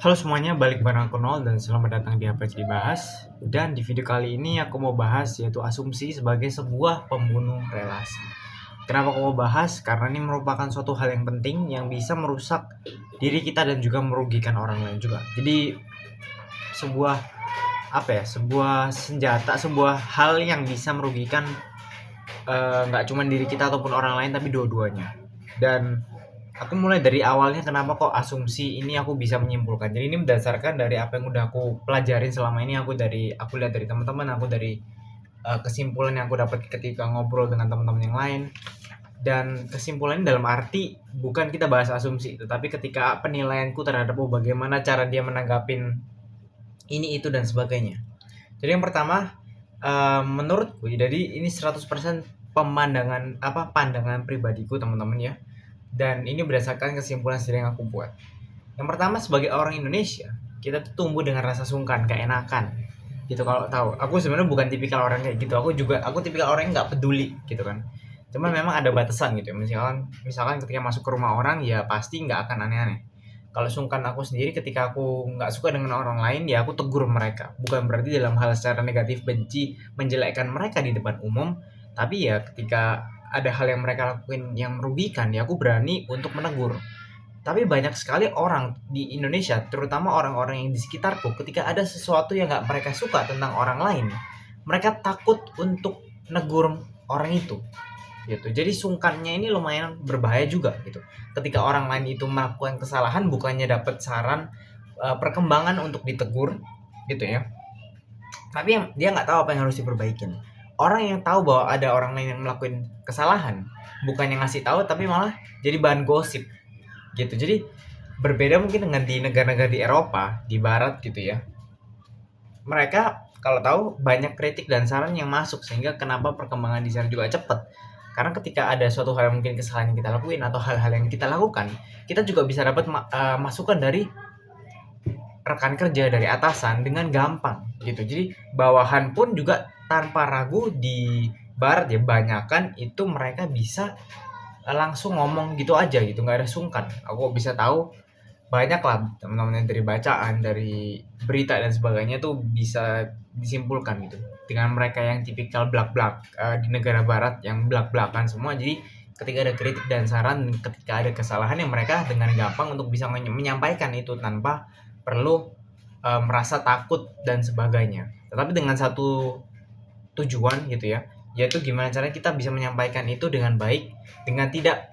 Halo semuanya, balik bareng aku Nol dan selamat datang di Apa Jadi Bahas. Dan di video kali ini aku mau bahas yaitu asumsi sebagai sebuah pembunuh relasi. Kenapa aku mau bahas? Karena ini merupakan suatu hal yang penting yang bisa merusak diri kita dan juga merugikan orang lain juga. Jadi sebuah sebuah senjata, sebuah hal yang bisa merugikan nggak cuma diri kita ataupun orang lain tapi dua-duanya. Dan aku mulai dari awalnya kenapa kok asumsi ini aku bisa menyimpulkan. Jadi ini berdasarkan dari apa yang udah aku pelajarin selama ini, aku lihat dari teman-teman, aku dari kesimpulan yang aku dapat ketika ngobrol dengan teman-teman yang lain. Dan kesimpulannya dalam arti bukan kita bahas asumsi, tetapi ketika penilaianku terhadap bagaimana cara dia menanggapin ini itu dan sebagainya. Jadi yang pertama, menurutku jadi ini 100% pandangan pribadiku teman-teman ya. Dan ini berdasarkan kesimpulan sendiri yang aku buat. Yang pertama, sebagai orang Indonesia, kita tuh tumbuh dengan rasa sungkan, keenakan. Gitu kalau tahu. Aku sebenarnya bukan tipikal orang kayak gitu. Aku tipikal orang yang nggak peduli gitu kan. Cuman memang ada batasan gitu ya. Misalkan ketika masuk ke rumah orang ya pasti nggak akan aneh-aneh. Kalau sungkan aku sendiri ketika aku nggak suka dengan orang lain ya aku tegur mereka. Bukan berarti dalam hal secara negatif benci menjelekkan mereka di depan umum, tapi ya ketika ada hal yang mereka lakuin yang merugikan ya aku berani untuk menegur. Tapi banyak sekali orang di Indonesia, terutama orang-orang yang di sekitarku, ketika ada sesuatu yang nggak mereka suka tentang orang lain, mereka takut untuk negur orang itu, gitu. Jadi sungkannya ini lumayan berbahaya juga, gitu. Ketika orang lain itu melakukan kesalahan, bukannya dapat saran perkembangan untuk ditegur, gitu ya. Tapi dia nggak tahu apa yang harus diperbaikin. Orang yang tahu bahwa ada orang lain yang melakukan kesalahan, bukan yang ngasih tahu, tapi malah jadi bahan gosip gitu. Jadi berbeda mungkin dengan di negara-negara di Eropa, di barat gitu ya. Mereka kalau tahu banyak kritik dan saran yang masuk sehingga kenapa perkembangan di sana juga cepat. Karena ketika ada suatu hal mungkin kesalahan yang kita lakuin atau hal-hal yang kita lakukan, kita juga bisa dapat masukan dari rekan kerja, dari atasan dengan gampang gitu. Jadi bawahan pun juga tanpa ragu di barat ya banyakan itu mereka bisa langsung ngomong gitu aja gitu, nggak ada sungkan. Aku bisa tahu banyak lah teman-teman yang dari bacaan, dari berita dan sebagainya tuh bisa disimpulkan gitu. Dengan mereka yang tipikal blak-blak di negara barat yang blak-blakan semua. Jadi ketika ada kritik dan saran, ketika ada kesalahan yang mereka dengan gampang untuk bisa menyampaikan itu tanpa perlu merasa takut dan sebagainya. Tetapi dengan satu tujuan gitu ya, yaitu gimana caranya kita bisa menyampaikan itu dengan baik, dengan tidak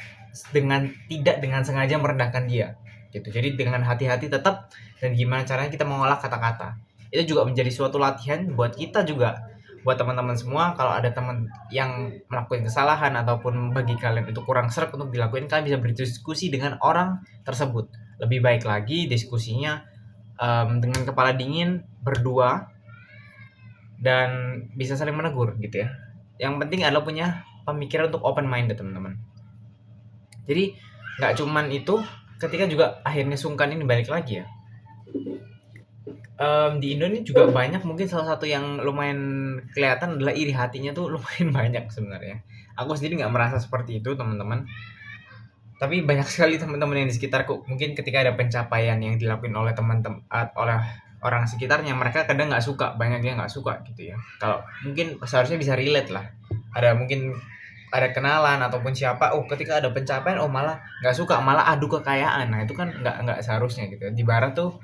dengan sengaja merendahkan dia gitu. Jadi dengan hati-hati tetap, dan gimana caranya kita mengolah kata-kata itu juga menjadi suatu latihan buat kita juga, buat teman-teman semua. Kalau ada teman yang melakukan kesalahan ataupun bagi kalian itu kurang seret untuk dilakuin, kalian bisa berdiskusi dengan orang tersebut. Lebih baik lagi diskusinya dengan kepala dingin berdua dan bisa saling menegur gitu ya. Yang penting adalah punya pemikiran untuk open minded teman-teman. Jadi nggak cuman itu, ketika juga akhirnya sungkan ini balik lagi ya. Di Indonesia juga banyak, mungkin salah satu yang lumayan kelihatan adalah iri hatinya tuh lumayan banyak sebenarnya. Aku sendiri nggak merasa seperti itu teman-teman. Tapi banyak sekali teman-teman yang di sekitarku, mungkin ketika ada pencapaian yang dilakuin oleh teman-teman oleh orang sekitarnya, mereka kadang nggak suka, banyak yang nggak suka gitu ya. Kalau mungkin seharusnya bisa relate lah. Mungkin ada kenalan ataupun siapa, ketika ada pencapaian, malah nggak suka, malah adu kekayaan. Nah itu kan nggak seharusnya gitu. Di barat tuh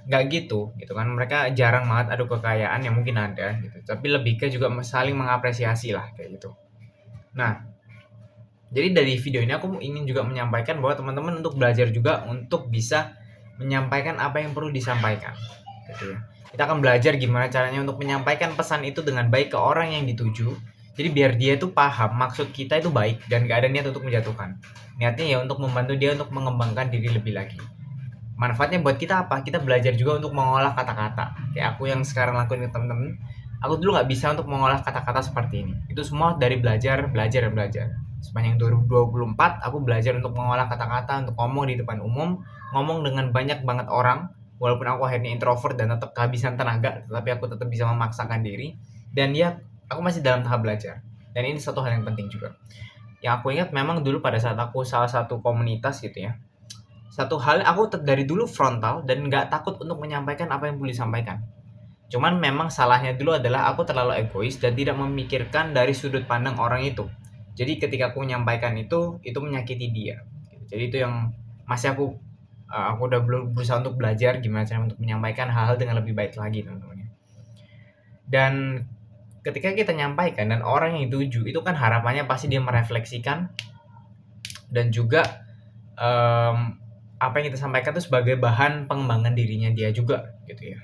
nggak gitu kan, mereka jarang banget adu kekayaan, yang mungkin ada gitu. Tapi lebih ke juga saling mengapresiasi lah kayak gitu. Nah, jadi dari video ini aku ingin juga menyampaikan bahwa teman-teman untuk belajar juga untuk bisa menyampaikan apa yang perlu disampaikan gitu ya. Kita akan belajar gimana caranya untuk menyampaikan pesan itu dengan baik ke orang yang dituju. Jadi biar dia tuh paham maksud kita itu baik dan gak ada niat untuk menjatuhkan. Niatnya ya untuk membantu dia untuk mengembangkan diri lebih lagi. Manfaatnya buat kita apa? Kita belajar juga untuk mengolah kata-kata. Kayak aku yang sekarang lakuin ke temen-temen, aku dulu nggak bisa untuk mengolah kata-kata seperti ini. Itu semua dari belajar. Sepanjang 2024, aku belajar untuk mengolah kata-kata, untuk ngomong di depan umum, ngomong dengan banyak banget orang. Walaupun aku akhirnya introvert dan tetap kehabisan tenaga, tetapi aku tetap bisa memaksakan diri. Dan ya, aku masih dalam tahap belajar. Dan ini satu hal yang penting juga. Yang aku ingat memang dulu pada saat aku salah satu komunitas gitu ya, satu hal aku dari dulu frontal dan nggak takut untuk menyampaikan apa yang perlu disampaikan. Cuman memang salahnya dulu adalah aku terlalu egois dan tidak memikirkan dari sudut pandang orang itu. Jadi ketika aku menyampaikan itu menyakiti dia. Jadi itu yang masih aku udah belum berusaha untuk belajar gimana cara untuk menyampaikan hal-hal dengan lebih baik lagi, teman-teman. Dan ketika kita nyampaikan dan orang yang dituju itu kan harapannya pasti dia merefleksikan dan juga apa yang kita sampaikan itu sebagai bahan pengembangan dirinya dia juga gitu ya.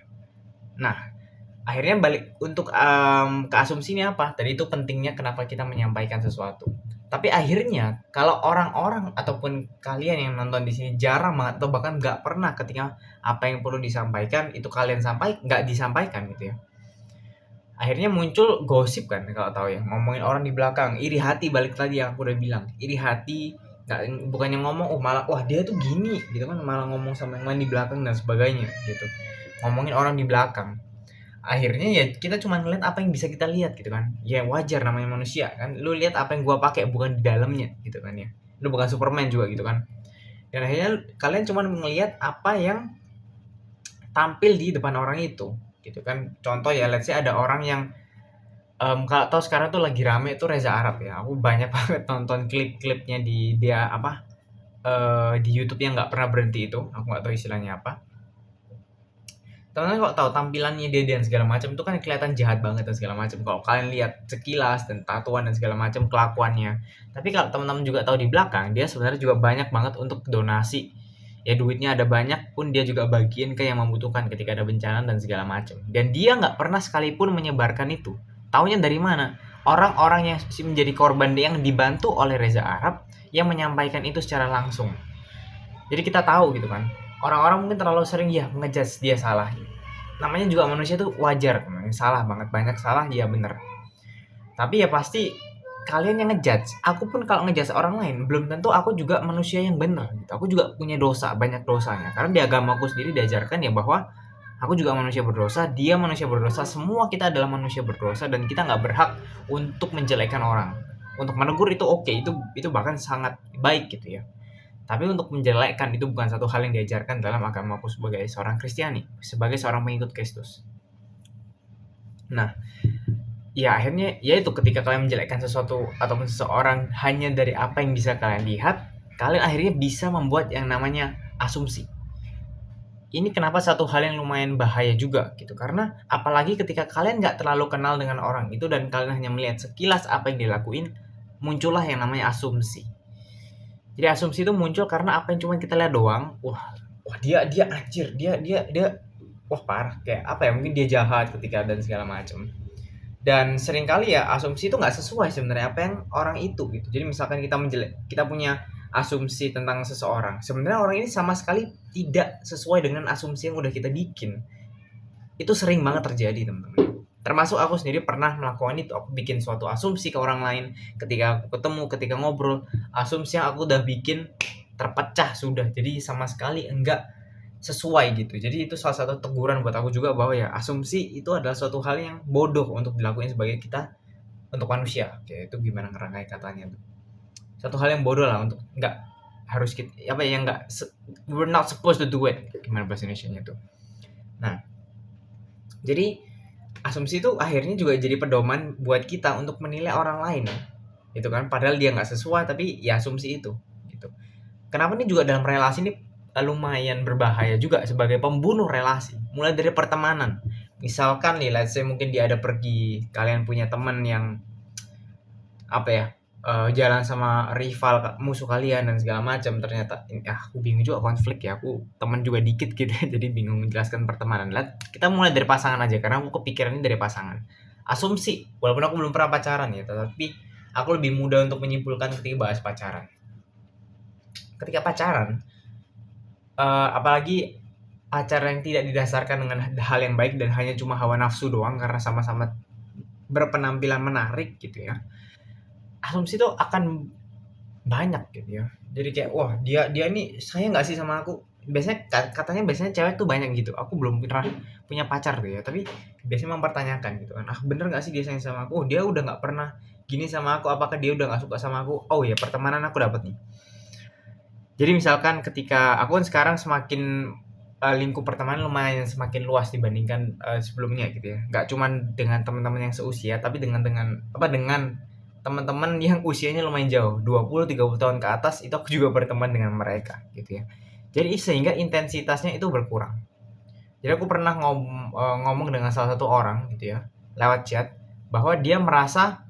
Nah, akhirnya balik untuk ke asumsi ini apa? Tadi itu pentingnya kenapa kita menyampaikan sesuatu. Tapi akhirnya kalau orang-orang ataupun kalian yang nonton di sini jarang banget atau bahkan nggak pernah ketika apa yang perlu disampaikan itu kalian nggak disampaikan gitu ya. Akhirnya muncul gosip kan kalau tahu ya, ngomongin orang di belakang, iri hati, balik lagi yang aku udah bilang, iri hati, nggak, bukannya ngomong malah wah dia tuh gini gitu kan, malah ngomong sama yang lain di belakang dan sebagainya gitu, ngomongin orang di belakang. Akhirnya ya kita cuma ngeliat apa yang bisa kita lihat gitu kan, ya wajar namanya manusia kan, lu lihat apa yang gua pakai bukan di dalamnya gitu kan ya, lu bukan Superman juga gitu kan. Dan akhirnya kalian cuma ngelihat apa yang tampil di depan orang itu gitu kan. Contoh ya, let's say ada orang yang kalau tahu sekarang tuh lagi rame tuh Reza Arab ya. Aku banyak banget nonton klip-klipnya di dia di YouTube yang nggak pernah berhenti itu. Aku nggak tahu istilahnya apa. Teman-teman kok tahu tampilannya dia dan segala macam itu kan kelihatan jahat banget dan segala macam. Kalau kalian lihat sekilas dan tatuan dan segala macam kelakuannya. Tapi kalau teman-teman juga tahu di belakang dia sebenarnya juga banyak banget untuk donasi. Ya duitnya ada banyak pun dia juga bagiin ke yang membutuhkan ketika ada bencana dan segala macam. Dan dia nggak pernah sekalipun menyebarkan itu. Taunya dari mana? Orang-orang yang menjadi korban yang dibantu oleh Reza Arab yang menyampaikan itu secara langsung. Jadi kita tahu gitu kan. Orang-orang mungkin terlalu sering ya ngejudge dia salah. Namanya juga manusia tuh wajar, salah banget, banyak salah ya bener. Tapi ya pasti kalian yang ngejudge. Aku pun kalau ngejudge orang lain belum tentu aku juga manusia yang benar gitu. Aku juga punya dosa, banyak dosanya. Karena di agamaku sendiri diajarkan ya bahwa aku juga manusia berdosa, dia manusia berdosa, semua kita adalah manusia berdosa dan kita nggak berhak untuk menjelekkan orang. Untuk menegur itu oke, itu bahkan sangat baik gitu ya. Tapi untuk menjelekkan itu bukan satu hal yang diajarkan dalam agamaku sebagai seorang Kristiani, sebagai seorang pengikut Kristus. Nah, ya akhirnya ya itu ketika kalian menjelekkan sesuatu ataupun seseorang hanya dari apa yang bisa kalian lihat, kalian akhirnya bisa membuat yang namanya asumsi. Ini kenapa satu hal yang lumayan bahaya juga gitu, karena apalagi ketika kalian nggak terlalu kenal dengan orang itu dan kalian hanya melihat sekilas apa yang dilakuin, muncullah yang namanya asumsi. Jadi asumsi itu muncul karena apa yang cuma kita lihat doang. Wah dia anjir, dia wah parah, kayak apa ya, mungkin dia jahat ketika dan segala macam. Dan seringkali ya asumsi itu nggak sesuai sebenarnya apa yang orang itu gitu. Jadi misalkan kita punya asumsi tentang seseorang, sebenarnya orang ini sama sekali tidak sesuai dengan asumsi yang udah kita bikin. Itu sering banget terjadi, teman-teman. Termasuk aku sendiri pernah melakukan itu. Aku bikin suatu asumsi ke orang lain ketika aku ketemu, ketika ngobrol. Asumsi yang aku udah bikin terpecah sudah. Jadi sama sekali enggak sesuai gitu. Jadi itu salah satu teguran buat aku juga bahwa ya asumsi itu adalah suatu hal yang bodoh untuk dilakukan sebagai kita untuk manusia. Oke, itu gimana ngerangkai katanya tuh. Satu hal yang bodoh lah untuk enggak harus kita apa ya, enggak we're not supposed to do it. Gimana bahasa Indonesianya tuh. Nah, jadi asumsi itu akhirnya juga jadi pedoman buat kita untuk menilai orang lain gitu kan, padahal dia nggak sesuai tapi ya asumsi itu gitu. Kenapa ini juga dalam relasi ini lumayan berbahaya juga sebagai pembunuh relasi, mulai dari pertemanan. Misalkan nih, let's say mungkin dia ada pergi, kalian punya teman yang apa ya, jalan sama rival musuh kalian dan segala macam, ternyata aku bingung juga konflik ya, aku teman juga dikit gitu jadi bingung menjelaskan pertemanan. Kita mulai dari pasangan aja karena aku kepikirannya dari pasangan. Asumsi, walaupun aku belum pernah pacaran ya, tetapi aku lebih mudah untuk menyimpulkan ketika bahas pacaran. Ketika pacaran, apalagi pacaran yang tidak didasarkan dengan hal yang baik dan hanya cuma hawa nafsu doang karena sama-sama berpenampilan menarik gitu ya, asumsi itu akan banyak gitu ya. Jadi kayak wah dia ini sayang nggak sih sama aku? Biasanya katanya biasanya cewek tuh banyak gitu. Aku belum pernah punya pacar tuh ya, tapi biasanya mempertanyakan gitu kan. Ah bener nggak sih dia sayang sama aku? Oh dia udah nggak pernah gini sama aku. Apakah dia udah nggak suka sama aku? Oh ya pertemanan aku dapat nih. Jadi misalkan ketika aku kan sekarang semakin lingkup pertemanan lumayan semakin luas dibandingkan sebelumnya gitu ya. Nggak cuman dengan teman-teman yang seusia, tapi dengan teman-teman yang usianya lumayan jauh, 20-30 tahun ke atas itu aku juga berteman dengan mereka gitu ya. Jadi sehingga intensitasnya itu berkurang. Jadi aku pernah ngomong dengan salah satu orang gitu ya, lewat chat, bahwa dia merasa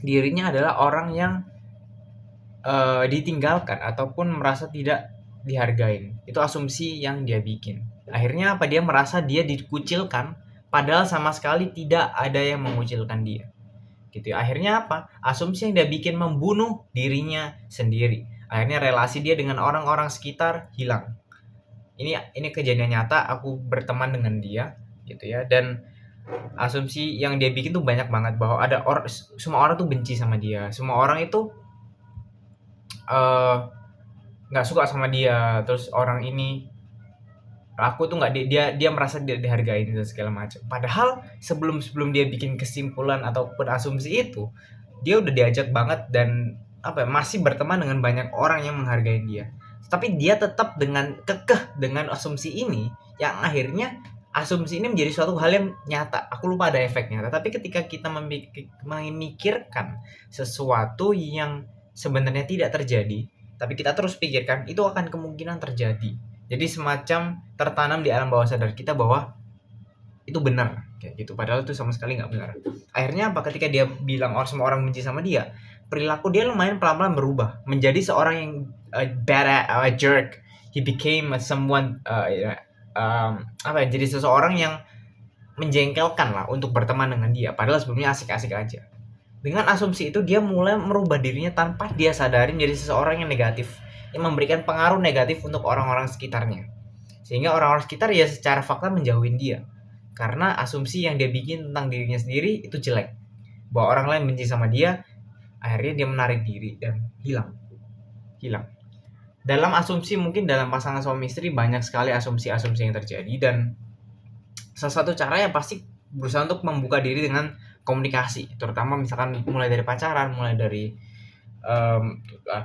dirinya adalah orang yang ditinggalkan ataupun merasa tidak dihargain. Itu asumsi yang dia bikin. Akhirnya apa? Dia merasa dia dikucilkan, padahal sama sekali tidak ada yang mengucilkan dia. Gitu ya. Akhirnya apa? Asumsi yang dia bikin membunuh dirinya sendiri. Akhirnya relasi dia dengan orang-orang sekitar hilang. Ini kejadian nyata, aku berteman dengan dia gitu ya, dan asumsi yang dia bikin tuh banyak banget bahwa semua orang tuh benci sama dia. Semua orang itu eh, nggak suka sama dia, terus orang ini aku tuh nggak dia merasa tidak dihargai dan segala macam. Padahal sebelum dia bikin kesimpulan ataupun asumsi itu, dia udah diajak banget dan apa ya, masih berteman dengan banyak orang yang menghargai dia. Tapi dia tetap dengan kekeh dengan asumsi ini, yang akhirnya asumsi ini menjadi suatu hal yang nyata. Aku lupa ada efeknya. Tapi ketika kita memikirkan sesuatu yang sebenarnya tidak terjadi, tapi kita terus pikirkan, itu akan kemungkinan terjadi. Jadi semacam tertanam di alam bawah sadar kita bahwa itu benar kayak gitu, padahal itu sama sekali nggak benar. Akhirnya apa? Ketika dia bilang semua orang benci sama dia, perilaku dia lumayan pelan-pelan berubah menjadi seorang yang jerk. He became someone jadi seseorang yang menjengkelkan lah untuk berteman dengan dia, padahal sebelumnya asik-asik aja. Dengan asumsi itu dia mulai merubah dirinya tanpa dia sadari menjadi seseorang yang negatif, yang memberikan pengaruh negatif untuk orang-orang sekitarnya. Sehingga orang-orang sekitar ya secara fakta menjauhin dia. Karena asumsi yang dia bikin tentang dirinya sendiri itu jelek. Bahwa orang lain benci sama dia, akhirnya dia menarik diri dan hilang. Dalam asumsi, mungkin dalam pasangan suami istri banyak sekali asumsi-asumsi yang terjadi, dan salah satu cara yang pasti berusaha untuk membuka diri dengan komunikasi, terutama misalkan mulai dari pacaran, mulai dari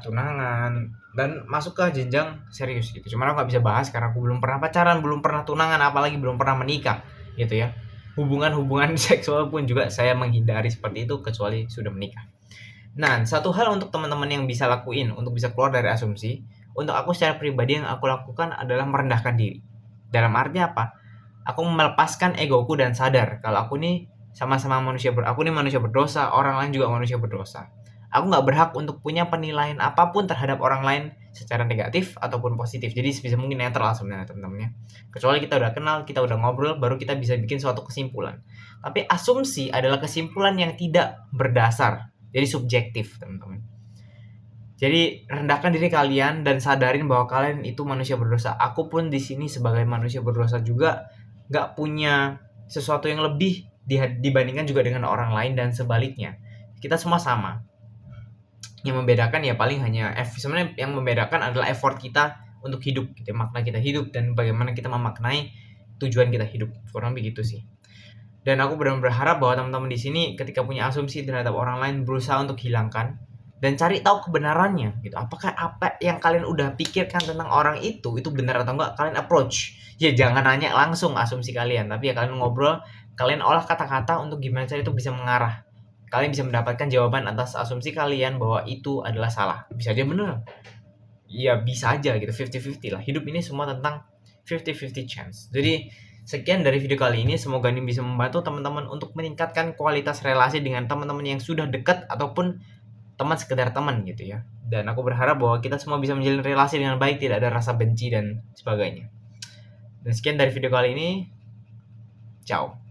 tunangan, dan masuk ke jenjang serius gitu. Cuman aku nggak bisa bahas karena aku belum pernah pacaran, belum pernah tunangan, apalagi belum pernah menikah gitu ya. Hubungan seksual pun juga saya menghindari seperti itu kecuali sudah menikah. Nah, satu hal untuk teman-teman yang bisa lakuin untuk bisa keluar dari asumsi, untuk aku secara pribadi yang aku lakukan adalah merendahkan diri. Dalam arti apa? Aku melepaskan egoku dan sadar kalau aku nih sama-sama aku nih manusia berdosa, orang lain juga manusia berdosa. Aku nggak berhak untuk punya penilaian apapun terhadap orang lain secara negatif ataupun positif. Jadi sebisa mungkin netral sebenarnya teman-teman ya. Kecuali kita udah kenal, kita udah ngobrol, baru kita bisa bikin suatu kesimpulan. Tapi asumsi adalah kesimpulan yang tidak berdasar. Jadi subjektif teman-teman. Jadi rendahkan diri kalian dan sadarin bahwa kalian itu manusia berdosa. Aku pun di sini sebagai manusia berdosa juga nggak punya sesuatu yang lebih dibandingkan juga dengan orang lain dan sebaliknya. Kita semua sama. Yang membedakan ya paling hanya sebenarnya yang membedakan adalah effort kita untuk hidup, gitu, makna kita hidup dan bagaimana kita memaknai tujuan kita hidup. Kurang begitu sih. Dan aku benar-benar berharap bahwa teman-teman di sini ketika punya asumsi terhadap orang lain berusaha untuk hilangkan dan cari tahu kebenarannya gitu. Apakah apa yang kalian udah pikirkan tentang orang itu benar atau enggak, kalian approach. Ya jangan nanya langsung asumsi kalian, tapi ya kalian ngobrol, kalian olah kata-kata untuk gimana cara itu bisa mengarah. Kalian bisa mendapatkan jawaban atas asumsi kalian bahwa itu adalah salah. Bisa aja benar. Ya bisa aja gitu, 50-50 lah. Hidup ini semua tentang 50-50 chance. Jadi sekian dari video kali ini, semoga ini bisa membantu teman-teman untuk meningkatkan kualitas relasi dengan teman-teman yang sudah dekat ataupun teman sekedar teman gitu ya. Dan aku berharap bahwa kita semua bisa menjalin relasi dengan baik, tidak ada rasa benci dan sebagainya. Dan sekian dari video kali ini. Ciao.